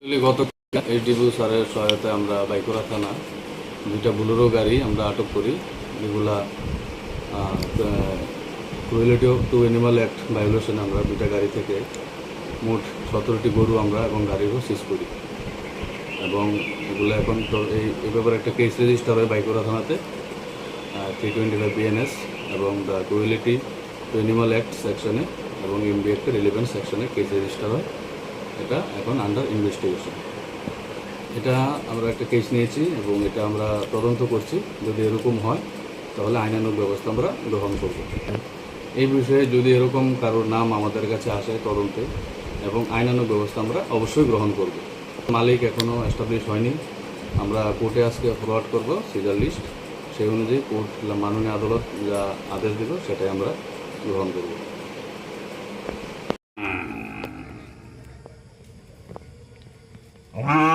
গত এইচডিবু স্যারের সহায়তায় আমরা বাইকুড়া থানা দুইটা বুলেরো গাড়ি আমরা আটক করি, যেগুলা ক্রুয়েলিটি টু অ্যানিমাল অ্যাক্ট ভায়োলেশনে আমরা দুইটা গাড়ি থেকে মোট 17টি গরু আমরা এবং গাড়িরও সিজ করি এবং এগুলো এখন তো এই ব্যাপারে একটা কেস রেজিস্টার হয় বাইকুড়া থানাতে 325 BNS এবং the cruelty two animal act সেকশনে এবং এমবি অ্যাক্টের 11 সেকশনে কেস রেজিস্টার হয়। এটা এখন আন্ডার ইনভেস্টিগেশন। এটা আমরা একটা কেস নিয়েছি এবং এটা আমরা তদন্ত করছি। যদি এরকম হয় তাহলে আইনানুগ ব্যবস্থা আমরা গ্রহণ করব। এই বিষয়ে যদি এরকম কারোর নাম আমাদের কাছে আসে তদন্তে, এবং আইনানুগ ব্যবস্থা আমরা অবশ্যই গ্রহণ করব। মালিক এখনও এস্টাবলিশ হয়নি, আমরা কোর্টে আজকে ফরওয়ার্ড করব সিজার লিস্ট, সেই অনুযায়ী কোর্ট মাননীয় আদালত যা আদেশ দেব সেটাই আমরা গ্রহণ করব। Wow.